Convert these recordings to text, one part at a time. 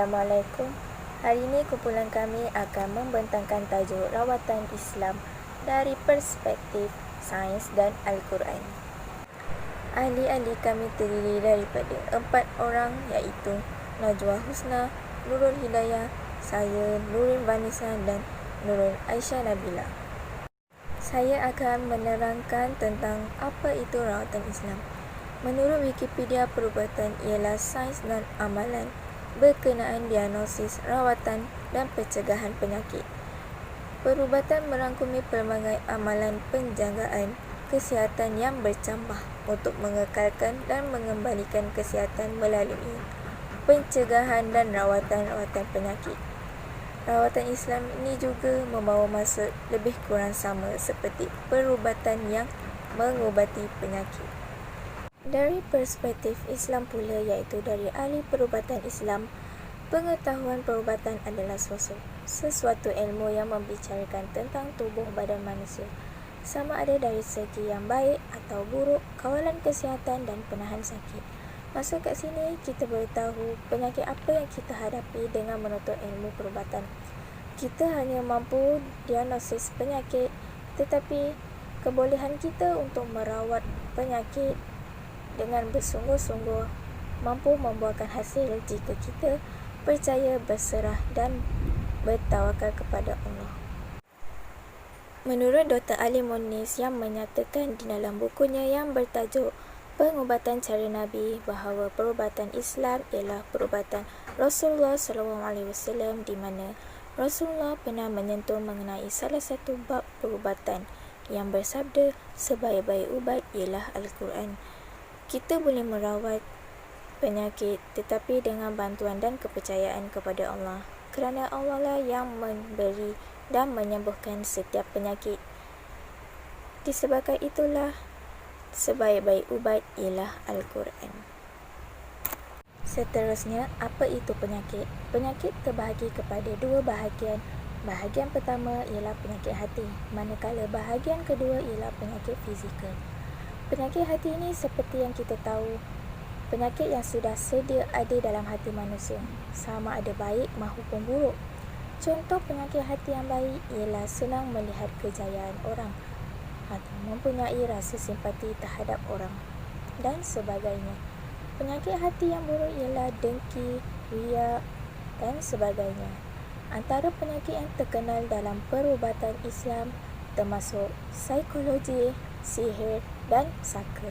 Assalamualaikum. Hari ini kumpulan kami akan membentangkan tajuk rawatan Islam dari perspektif sains dan Al-Quran. Ahli-ahli kami terdiri daripada 4 orang iaitu Najwa Husna, Nurul Hidayah, saya Nurin Vanessa dan Nurul Aisyah Nabila. Saya akan menerangkan tentang apa itu rawatan Islam. Menurut Wikipedia, perubatan ialah sains dan amalan berkenaan diagnosis, rawatan dan pencegahan penyakit. Perubatan merangkumi pelbagai amalan penjagaan kesihatan yang bercambah untuk mengekalkan dan mengembalikan kesihatan melalui pencegahan dan rawatan penyakit. Rawatan Islam ini juga membawa maksud lebih kurang sama seperti perubatan yang mengubati penyakit. Dari perspektif Islam pula, iaitu dari ahli perubatan Islam, pengetahuan perubatan adalah sesuatu ilmu yang membicarakan tentang tubuh badan manusia, sama ada dari segi yang baik atau buruk, kawalan kesihatan dan penahan sakit. Maksud kat sini, kita beritahu penyakit apa yang kita hadapi dengan menuntut ilmu perubatan. Kita hanya mampu diagnosis penyakit, tetapi kebolehan kita untuk merawat penyakit dengan bersungguh-sungguh mampu membuahkan hasil jika kita percaya, berserah dan bertawakal kepada Allah. Menurut Dr. Ali Monis yang menyatakan di dalam bukunya yang bertajuk Pengubatan Cara Nabi bahawa perubatan Islam ialah perubatan Rasulullah SAW, di mana Rasulullah pernah menyentuh mengenai salah satu bab perubatan yang bersabda sebaik-baik ubat ialah Al-Quran. Kita boleh merawat penyakit tetapi dengan bantuan dan kepercayaan kepada Allah, kerana Allah lah yang memberi dan menyembuhkan setiap penyakit. Disebabkan itulah sebaik-baik ubat ialah Al-Quran. Seterusnya, apa itu penyakit? Penyakit terbahagi kepada dua bahagian. Bahagian pertama ialah penyakit hati, manakala bahagian kedua ialah penyakit fizikal. Penyakit hati ini seperti yang kita tahu, penyakit yang sudah sedia ada dalam hati manusia, sama ada baik maupun buruk. Contoh penyakit hati yang baik ialah senang melihat kejayaan orang atau mempunyai rasa simpati terhadap orang dan sebagainya. Penyakit hati yang buruk ialah dengki, riak dan sebagainya. Antara penyakit yang terkenal dalam perubatan Islam termasuk psikologi, sihir dan saka.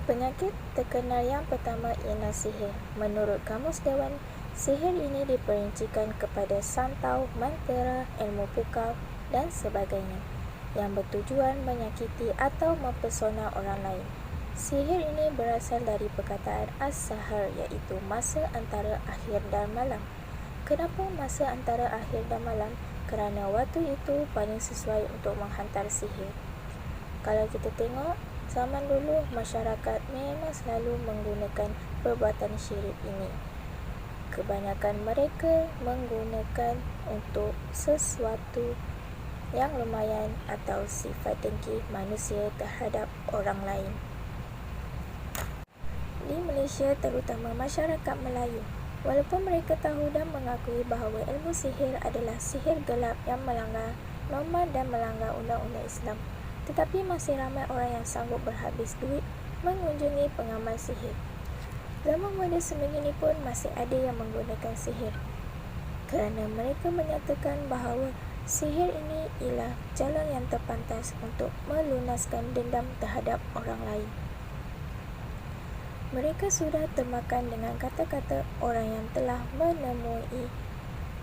Penyakit terkenal yang pertama ialah sihir. Menurut Kamus Dewan, sihir ini diperincikan kepada santau, mantera, ilmu pukau dan sebagainya yang bertujuan menyakiti atau mempesona orang lain. Sihir ini berasal dari perkataan as-sahar, iaitu masa antara akhir dan malam. Kenapa masa antara akhir dan malam? Kerana waktu itu paling sesuai untuk menghantar sihir. Kalau kita tengok, zaman dulu masyarakat memang selalu menggunakan perbuatan syirik ini. Kebanyakan mereka menggunakan untuk sesuatu yang lumayan atau sifat dengki manusia terhadap orang lain. Di Malaysia, terutama masyarakat Melayu, walaupun mereka tahu dan mengakui bahawa ilmu sihir adalah sihir gelap yang melanggar norma dan melanggar undang-undang Islam, tetapi masih ramai orang yang sanggup berhabis duit mengunjungi pengamal sihir. Zaman moden sebegini pun masih ada yang menggunakan sihir, kerana mereka menyatakan bahawa sihir ini ialah jalan yang terpantas untuk melunaskan dendam terhadap orang lain. Mereka sudah termakan dengan kata-kata orang yang telah menemui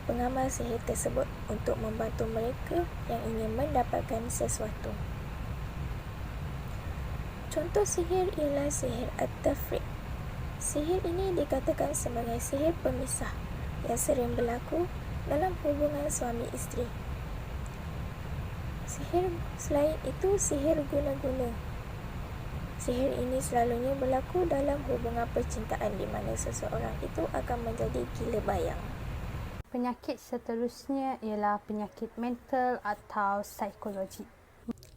pengamal sihir tersebut untuk membantu mereka yang ingin mendapatkan sesuatu. Contoh sihir ialah sihir at-tafriq. Sihir ini dikatakan sebagai sihir pemisah yang sering berlaku dalam hubungan suami isteri. Sihir selain itu sihir guna-guna. Sihir ini selalunya berlaku dalam hubungan percintaan di mana seseorang itu akan menjadi gila bayang. Penyakit seterusnya ialah penyakit mental atau psikologi.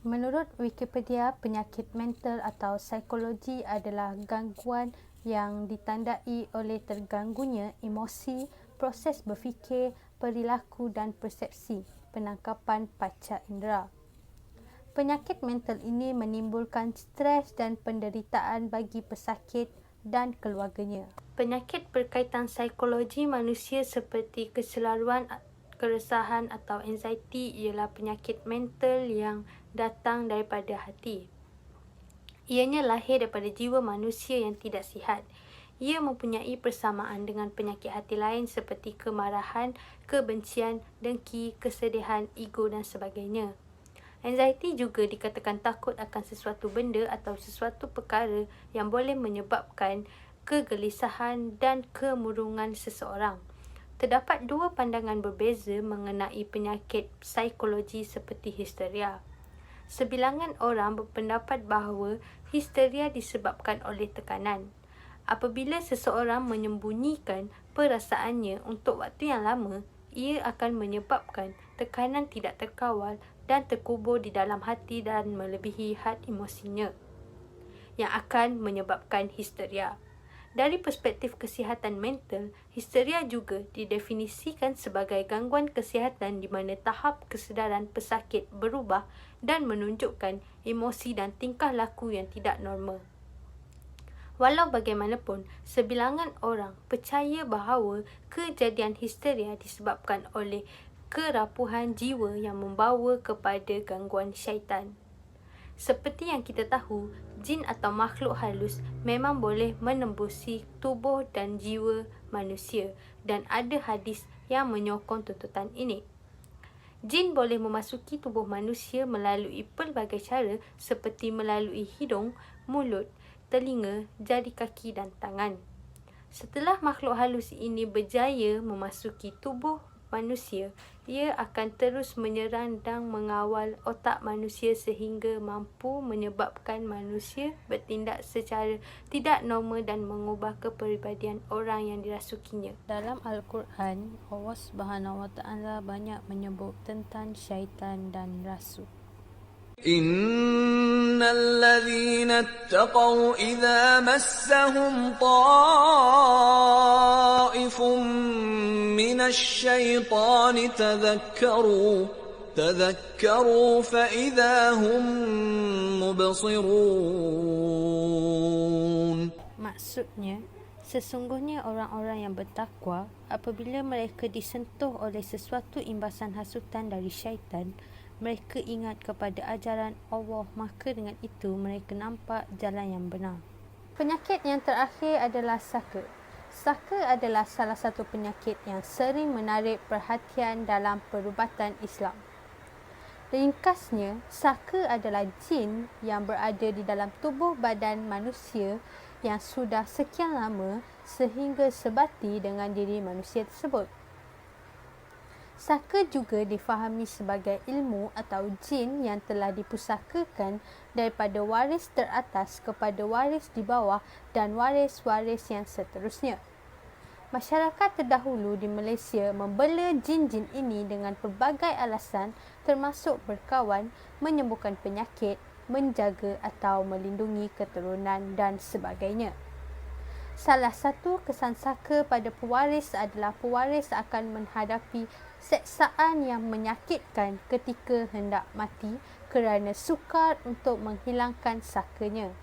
Menurut Wikipedia, penyakit mental atau psikologi adalah gangguan yang ditandai oleh terganggunya emosi, proses berfikir, perilaku dan persepsi, penangkapan panca indera. Penyakit mental ini menimbulkan stres dan penderitaan bagi pesakit dan keluarganya. Penyakit berkaitan psikologi manusia seperti keselaruan, keresahan atau anxiety ialah penyakit mental yang datang daripada hati. Ianya lahir daripada jiwa manusia yang tidak sihat. Ia mempunyai persamaan dengan penyakit hati lain seperti kemarahan, kebencian, dengki, kesedihan, ego dan sebagainya. Anxiety juga dikatakan takut akan sesuatu benda atau sesuatu perkara yang boleh menyebabkan kegelisahan dan kemurungan seseorang. Terdapat dua pandangan berbeza mengenai penyakit psikologi seperti histeria. Sebilangan orang berpendapat bahawa histeria disebabkan oleh tekanan. Apabila seseorang menyembunyikan perasaannya untuk waktu yang lama, ia akan menyebabkan tekanan tidak terkawal dan terkubur di dalam hati dan melebihi had emosinya, yang akan menyebabkan histeria. Dari perspektif kesihatan mental, histeria juga didefinisikan sebagai gangguan kesihatan di mana tahap kesedaran pesakit berubah dan menunjukkan emosi dan tingkah laku yang tidak normal. Walau bagaimanapun, sebilangan orang percaya bahawa kejadian histeria disebabkan oleh kerapuhan jiwa yang membawa kepada gangguan syaitan. Seperti yang kita tahu, jin atau makhluk halus memang boleh menembusi tubuh dan jiwa manusia dan ada hadis yang menyokong tuntutan ini. Jin boleh memasuki tubuh manusia melalui pelbagai cara seperti melalui hidung, mulut, telinga, jari kaki dan tangan. Setelah makhluk halus ini berjaya memasuki tubuh manusia, ia akan terus menyerang dan mengawal otak manusia sehingga mampu menyebabkan manusia bertindak secara tidak normal dan mengubah kepribadian orang yang dirasukinya. Dalam Al-Quran, Allah SWT banyak menyebut tentang syaitan dan rasul. إن الذين اتقوا إذا مسهم طائف من الشيطان تذكروا فإذا هم مبصرون. Maksudnya, sesungguhnya orang-orang yang bertakwa apabila mereka disentuh oleh sesuatu imbasan hasutan dari syaitan, mereka ingat kepada ajaran Allah, maka dengan itu mereka nampak jalan yang benar. Penyakit yang terakhir adalah saka. Saka adalah salah satu penyakit yang sering menarik perhatian dalam perubatan Islam. Ringkasnya, saka adalah jin yang berada di dalam tubuh badan manusia yang sudah sekian lama sehingga sebati dengan diri manusia tersebut. Saka juga difahami sebagai ilmu atau jin yang telah dipusakakan daripada waris teratas kepada waris di bawah dan waris-waris yang seterusnya. Masyarakat terdahulu di Malaysia membela jin-jin ini dengan pelbagai alasan termasuk berkawan, menyembuhkan penyakit, menjaga atau melindungi keturunan dan sebagainya. Salah satu kesan saka pada pewaris adalah pewaris akan menghadapi seksaan yang menyakitkan ketika hendak mati kerana sukar untuk menghilangkan sakanya.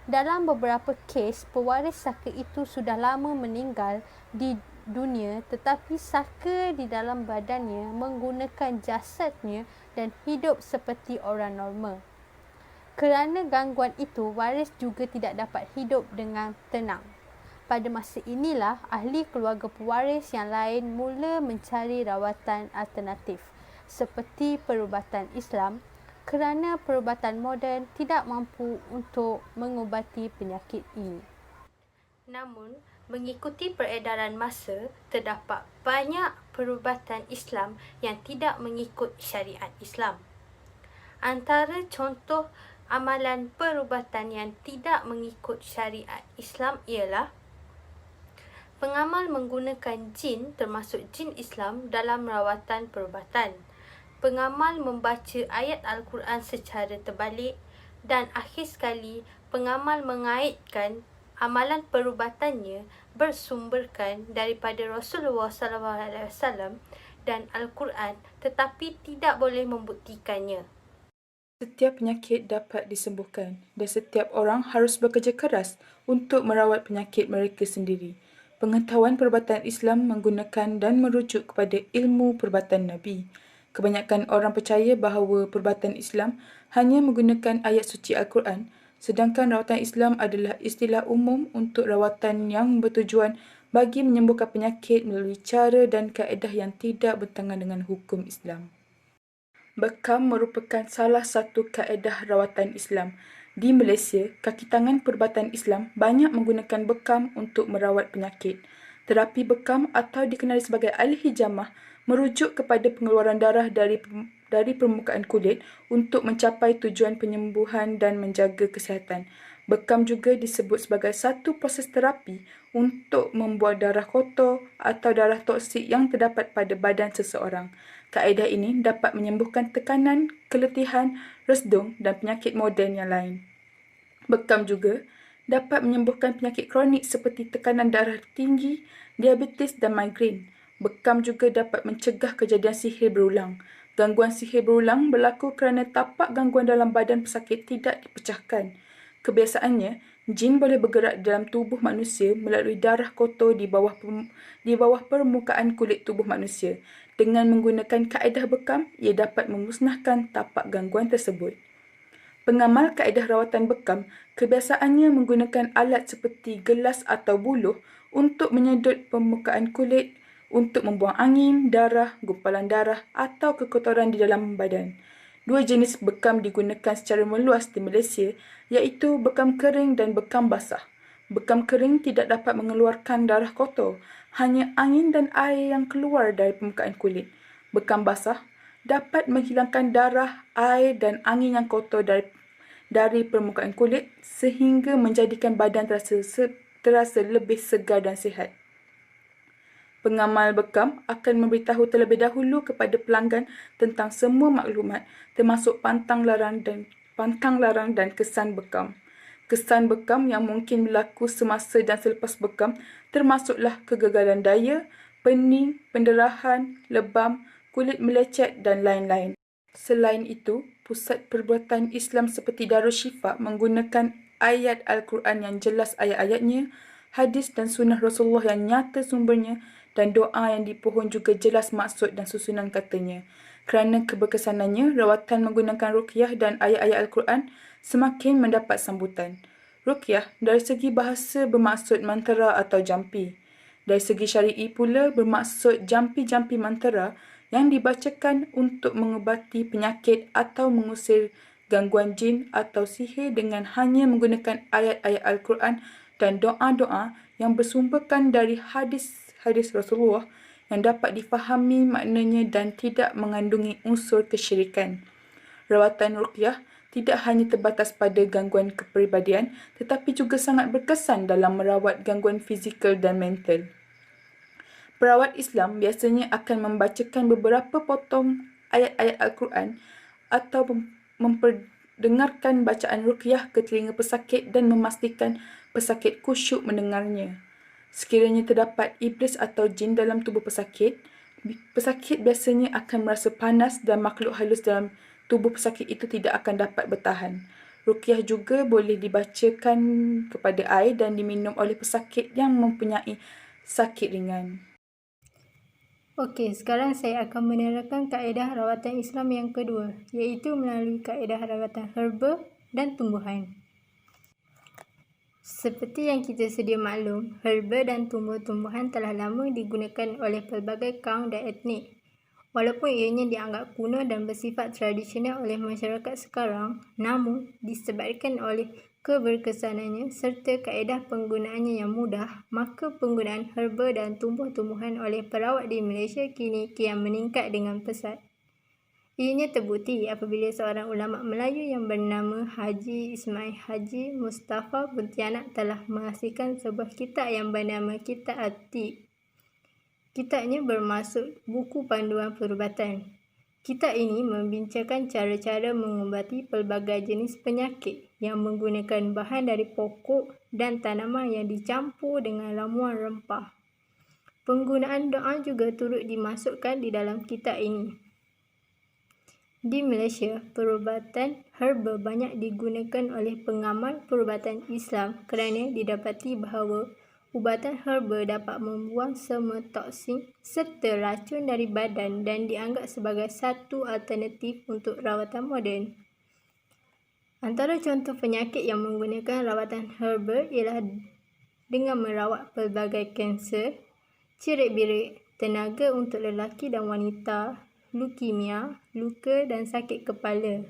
Dalam beberapa kes, pewaris saka itu sudah lama meninggal di dunia tetapi saka di dalam badannya menggunakan jasadnya dan hidup seperti orang normal. Kerana gangguan itu, waris juga tidak dapat hidup dengan tenang. Pada masa inilah, ahli keluarga pewaris yang lain mula mencari rawatan alternatif seperti perubatan Islam kerana perubatan moden tidak mampu untuk mengubati penyakit ini. Namun, mengikuti peredaran masa, terdapat banyak perubatan Islam yang tidak mengikut syariat Islam. Antara contoh amalan perubatan yang tidak mengikut syariat Islam ialah pengamal menggunakan jin termasuk jin Islam dalam rawatan perubatan, pengamal membaca ayat Al-Quran secara terbalik dan akhir sekali pengamal mengaitkan amalan perubatannya bersumberkan daripada Rasulullah SAW dan Al-Quran, tetapi tidak boleh membuktikannya. Setiap penyakit dapat disembuhkan dan setiap orang harus bekerja keras untuk merawat penyakit mereka sendiri. Pengetahuan perubatan Islam menggunakan dan merujuk kepada ilmu perubatan Nabi. Kebanyakan orang percaya bahawa perubatan Islam hanya menggunakan ayat suci Al-Quran, sedangkan rawatan Islam adalah istilah umum untuk rawatan yang bertujuan bagi menyembuhkan penyakit melalui cara dan kaedah yang tidak bertentangan dengan hukum Islam. Bekam merupakan salah satu kaedah rawatan Islam. Di Malaysia, kaki tangan perubatan Islam banyak menggunakan bekam untuk merawat penyakit. Terapi bekam atau dikenali sebagai al-hijamah merujuk kepada pengeluaran darah dari permukaan kulit untuk mencapai tujuan penyembuhan dan menjaga kesihatan. Bekam juga disebut sebagai satu proses terapi untuk membuang darah kotor atau darah toksik yang terdapat pada badan seseorang. Kaedah ini dapat menyembuhkan tekanan, keletihan, resdung dan penyakit moden yang lain. Bekam juga dapat menyembuhkan penyakit kronik seperti tekanan darah tinggi, diabetes dan migrain. Bekam juga dapat mencegah kejadian sihir berulang. Gangguan sihir berulang berlaku kerana tapak gangguan dalam badan pesakit tidak dipecahkan. Kebiasaannya, jin boleh bergerak dalam tubuh manusia melalui darah kotor di bawah permukaan kulit tubuh manusia. Dengan menggunakan kaedah bekam, ia dapat memusnahkan tapak gangguan tersebut. Pengamal kaedah rawatan bekam kebiasaannya menggunakan alat seperti gelas atau buluh untuk menyedut permukaan kulit untuk membuang angin, darah, gumpalan darah atau kekotoran di dalam badan. Dua jenis bekam digunakan secara meluas di Malaysia, iaitu bekam kering dan bekam basah. Bekam kering tidak dapat mengeluarkan darah kotor, hanya angin dan air yang keluar dari permukaan kulit. Bekam basah dapat menghilangkan darah, air dan angin yang kotor dari permukaan kulit sehingga menjadikan badan terasa lebih segar dan sihat. Pengamal bekam akan memberitahu terlebih dahulu kepada pelanggan tentang semua maklumat termasuk pantang larang dan kesan bekam. Kesan bekam yang mungkin berlaku semasa dan selepas bekam termasuklah kegagalan daya, pening, pendarahan, lebam, kulit melecet dan lain-lain. Selain itu, pusat perubatan Islam seperti Darul Shifa menggunakan ayat Al-Quran yang jelas ayat-ayatnya, hadis dan sunnah Rasulullah yang nyata sumbernya, dan doa yang dipohon juga jelas maksud dan susunan katanya. Kerana keberkesanannya, rawatan menggunakan ruqyah dan ayat-ayat Al-Quran semakin mendapat sambutan. Ruqyah dari segi bahasa bermaksud mantera atau jampi. Dari segi syar'i pula bermaksud jampi-jampi mantera yang dibacakan untuk mengubati penyakit atau mengusir gangguan jin atau sihir dengan hanya menggunakan ayat-ayat Al-Quran dan doa-doa yang bersumberkan dari hadis Rasulullah yang dapat difahami maknanya dan tidak mengandungi unsur kesyirikan. Rawatan ruqyah tidak hanya terbatas pada gangguan kepribadian tetapi juga sangat berkesan dalam merawat gangguan fizikal dan mental. Perawat Islam biasanya akan membacakan beberapa potong ayat-ayat Al-Quran atau memperdengarkan bacaan ruqyah ke telinga pesakit dan memastikan pesakit khusyuk mendengarnya. Sekiranya terdapat iblis atau jin dalam tubuh pesakit, pesakit biasanya akan merasa panas dan makhluk halus dalam tubuh pesakit itu tidak akan dapat bertahan. Ruqyah juga boleh dibacakan kepada air dan diminum oleh pesakit yang mempunyai sakit ringan. Okey, sekarang saya akan menerangkan kaedah rawatan Islam yang kedua, iaitu melalui kaedah rawatan herba dan tumbuhan. Seperti yang kita sedia maklum, herba dan tumbuh-tumbuhan telah lama digunakan oleh pelbagai kaum dan etnik. Walaupun ianya dianggap kuno dan bersifat tradisional oleh masyarakat sekarang, namun disebabkan oleh keberkesanannya serta kaedah penggunaannya yang mudah, maka penggunaan herba dan tumbuh-tumbuhan oleh perawat di Malaysia kini kian meningkat dengan pesat. Ianya terbukti apabila seorang ulama Melayu yang bernama Haji Ismail Haji Mustafa Pontianak telah menghasilkan sebuah kitab yang bernama Kitab At-Tib. Kitabnya bermaksud buku panduan perubatan. Kitab ini membincangkan cara-cara mengubati pelbagai jenis penyakit yang menggunakan bahan dari pokok dan tanaman yang dicampur dengan ramuan rempah. Penggunaan doa juga turut dimasukkan di dalam kitab ini. Di Malaysia, perubatan herba banyak digunakan oleh pengamal perubatan Islam kerana didapati bahawa ubatan herba dapat membuang semua toksin serta racun dari badan dan dianggap sebagai satu alternatif untuk rawatan moden. Antara contoh penyakit yang menggunakan rawatan herba ialah dengan merawat pelbagai kanser, cirit-birit, tenaga untuk lelaki dan wanita, leukemia, luka dan sakit kepala.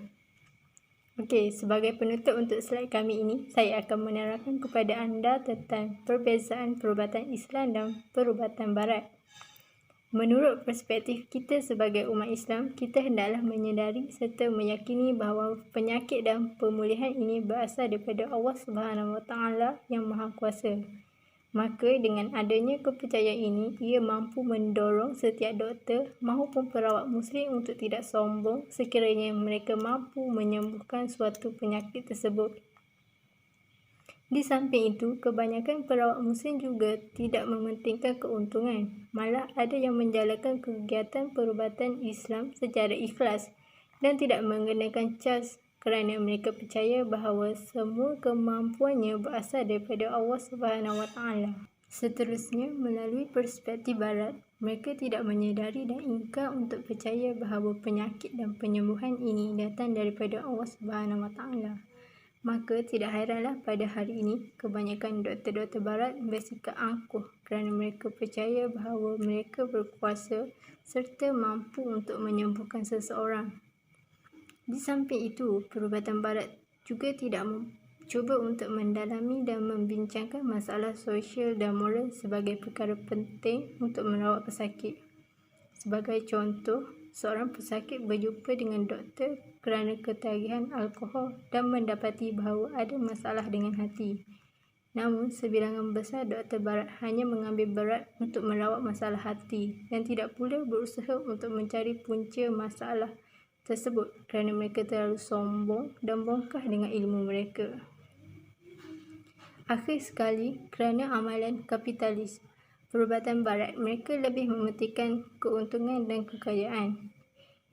Okey, sebagai penutup untuk slide kami ini, saya akan menerangkan kepada anda tentang perbezaan perubatan Islam dan perubatan Barat. Menurut perspektif kita sebagai umat Islam, kita hendaklah menyedari serta meyakini bahawa penyakit dan pemulihan ini berasal daripada Allah Subhanahu Wa Taala yang Maha Kuasa. Maka dengan adanya kepercayaan ini, ia mampu mendorong setiap doktor maupun perawat muslim untuk tidak sombong sekiranya mereka mampu menyembuhkan suatu penyakit tersebut. Di samping itu, kebanyakan perawat muslim juga tidak mementingkan keuntungan. Malah ada yang menjalankan kegiatan perubatan Islam secara ikhlas dan tidak mengenakan cas kerana mereka percaya bahawa semua kemampuannya berasal daripada Allah Subhanahu Wa Taala. Seterusnya, melalui perspektif Barat, mereka tidak menyedari dan ingkar untuk percaya bahawa penyakit dan penyembuhan ini datang daripada Allah Subhanahu Wa Taala. Maka tidak hairanlah pada hari ini kebanyakan doktor-doktor Barat bersikap angkuh kerana mereka percaya bahawa mereka berkuasa serta mampu untuk menyembuhkan seseorang. Di samping itu, perubatan Barat juga tidak cuba untuk mendalami dan membincangkan masalah sosial dan moral sebagai perkara penting untuk merawat pesakit. Sebagai contoh, seorang pesakit berjumpa dengan doktor kerana ketagihan alkohol dan mendapati bahawa ada masalah dengan hati. Namun, sebilangan besar doktor Barat hanya mengambil berat untuk merawat masalah hati dan tidak pula berusaha untuk mencari punca masalah tersebut kerana mereka terlalu sombong dan bongkah dengan ilmu mereka. Akhir sekali, kerana amalan kapitalis perubatan Barat, mereka lebih mementingkan keuntungan dan kekayaan.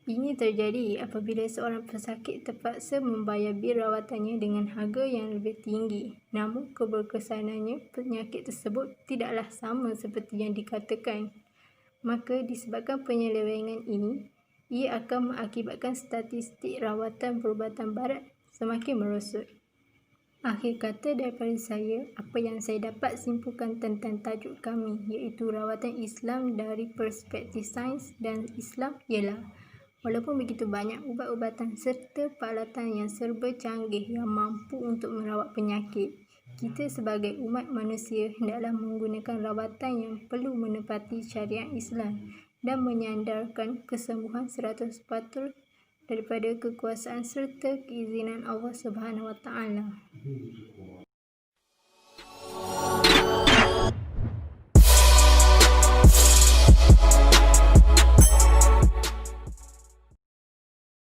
Ini terjadi apabila seorang pesakit terpaksa membayar bil rawatannya dengan harga yang lebih tinggi. Namun, keberkesanannya penyakit tersebut tidaklah sama seperti yang dikatakan. Maka, disebabkan penyelewengan ini, ia akan mengakibatkan statistik rawatan perubatan Barat semakin merosot. Akhir kata daripada saya, apa yang saya dapat simpulkan tentang tajuk kami iaitu rawatan Islam dari perspektif sains dan Islam ialah walaupun begitu banyak ubat-ubatan serta peralatan yang serba canggih yang mampu untuk merawat penyakit, kita sebagai umat manusia hendaklah menggunakan rawatan yang perlu menepati syariat Islam dan menyandarkan kesembuhan 100% daripada kekuasaan serta keizinan Allah Subhanahu Wa Taala.